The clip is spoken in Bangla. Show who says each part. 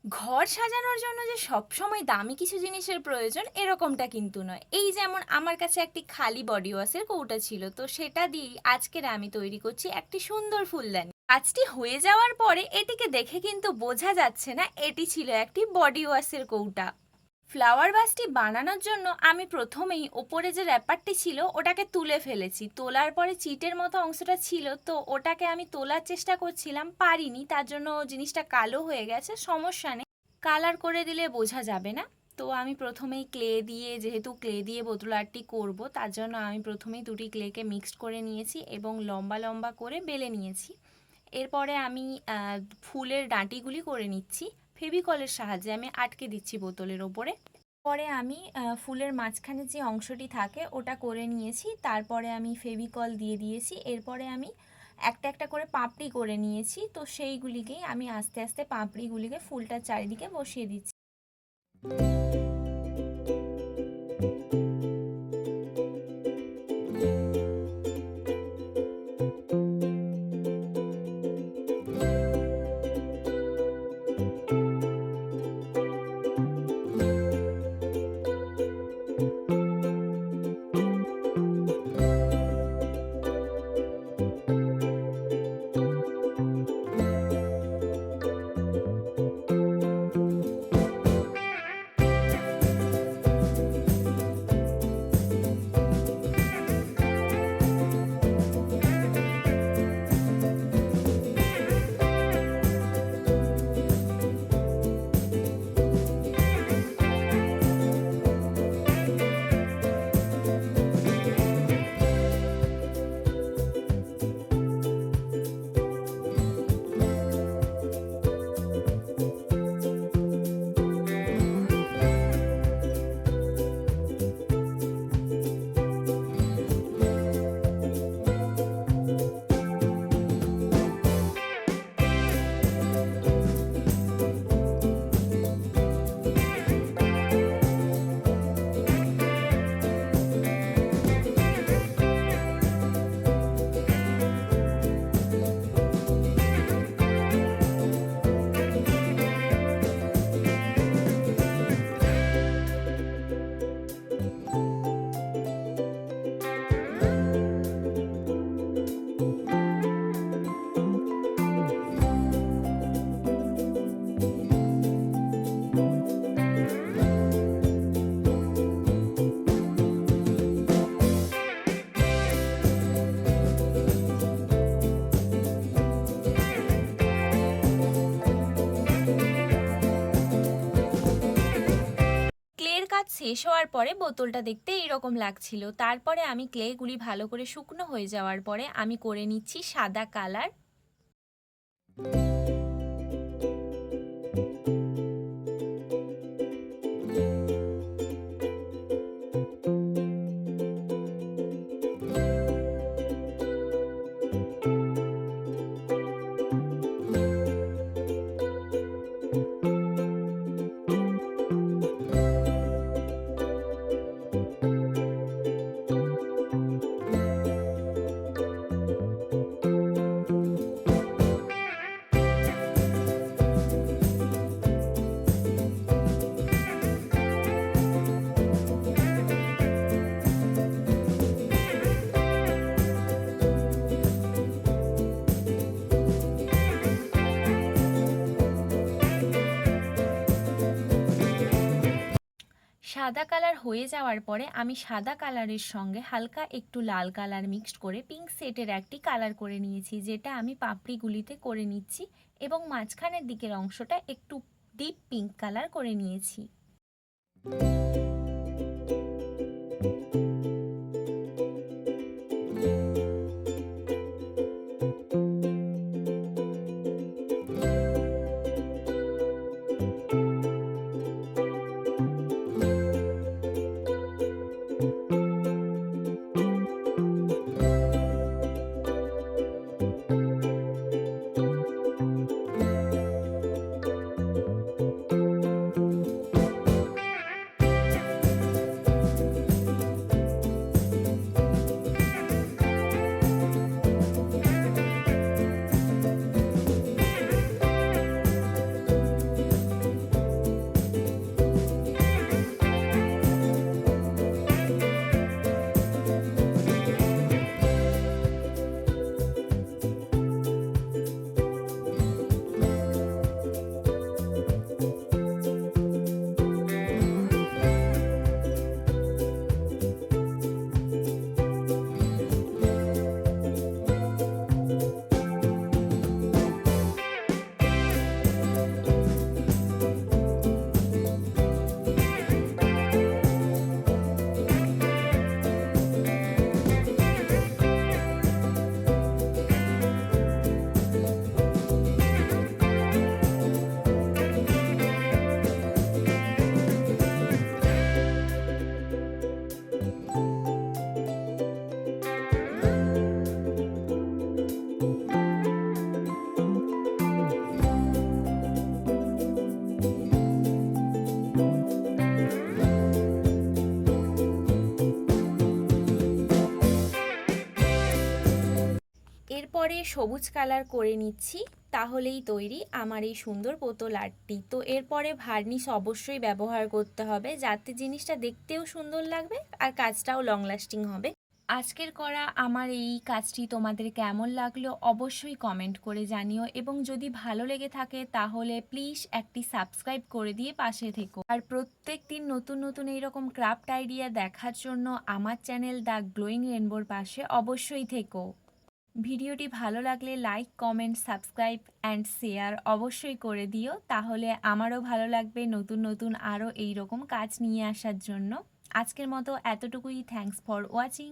Speaker 1: ঘর সাজানোর জন্য যে সবসময় দামি কিছু জিনিসের প্রয়োজন এরকমটা কিন্তু নয়। এই যেমন আমার কাছে একটি খালি বডি ওয়াশের কৌটা ছিল, তো সেটা দিয়েই আজকের আমি তৈরি করছি একটি সুন্দর ফুলদানি। কাজটি হয়ে যাওয়ার পরে এটিকে দেখে কিন্তু বোঝা যাচ্ছে না এটি ছিল একটি বডি ওয়াশের কৌটা। ফ্লাওয়ার ভাসটি বানানোর জন্য আমি প্রথমেই ওপরে যে র্যাপারটি ছিল ওটাকে তুলে ফেলেছি। তোলার পরে চিটের মতো অংশটা ছিল, তো ওটাকে আমি তোলার চেষ্টা করছিলাম, পারিনি, তার জন্য জিনিসটা কালো হয়ে গেছে। সমস্যা নেই, কালার করে দিলে বোঝা যাবে না। তো আমি প্রথমেই ক্লে দিয়ে, যেহেতু ক্লে দিয়ে বোতল আর্টটি করবো, তার জন্য আমি প্রথমেই দুটি ক্লেকে মিক্সড করে নিয়েছি এবং লম্বা লম্বা করে বেলে নিয়েছি। এরপরে আমি ফুলের ডাঁটিগুলি করে নিচ্ছি। ফেভিকলের সাহায্যে আমি আটকে দিচ্ছি বোতলের ওপরে। পরে আমি ফুলের মাঝখানে যে অংশটি থাকে ওটা করে নিয়েছি। তারপরে আমি ফেভিকল দিয়ে দিয়েছি। এরপরে আমি একটা একটা করে পাপড়ি করে নিয়েছি। তো সেইগুলিকেই আমি আস্তে আস্তে পাপড়িগুলিকে ফুলটার চারিদিকে বসিয়ে দিচ্ছি। ক্লের কাজ শেষ হওয়ার পরে বোতলটা দেখতে এইরকম লাগছিল। তারপরে আমি ক্লেগুলি ভালো করে শুকনো হয়ে যাওয়ার পরে আমি করে নিচ্ছি সাদা কালার। সাদা কালার হয়ে যাওয়ার পরে আমি সাদা কালারের সঙ্গে হালকা একটু লাল কালার মিক্সড করে পিঙ্ক সেটের একটি কালার করে নিয়েছি, যেটা আমি পাপড়িগুলিতে করে নিচ্ছি এবং মাঝখানের দিকের অংশটা একটু ডিপ পিঙ্ক কালার করে নিয়েছি। এরপরে সবুজ কালার করে নিচ্ছি, তাহলেই তৈরি আমার এই সুন্দর পুতুল আর্টটি। তো এরপরে ভার্নিশ অবশ্যই ব্যবহার করতে হবে, যাতে জিনিসটা দেখতেও সুন্দর লাগবে আর কাজটাও লং লাস্টিং হবে। আজকের করা আমার এই কাজটি তোমাদের কেমন লাগলো অবশ্যই কমেন্ট করে জানিও, এবং যদি ভালো লেগে থাকে তাহলে প্লিজ একটি সাবস্ক্রাইব করে দিয়ে পাশে থেকো। আর প্রত্যেক দিন নতুন নতুন এইরকম ক্রাফট আইডিয়া দেখার জন্য আমার চ্যানেল দ্য গ্লোয়িং রেনবোর পাশে অবশ্যই থেকো। ভিডিওটি ভালো লাগলে like, comment, subscribe and share অবশ্যই করে দিও, তাহলে আমারও ভালো লাগবে নতুন নতুন আরও এইরকম কাজ নিয়ে আসার জন্য। আজকের মতো এতটুকুই। Thanks for watching.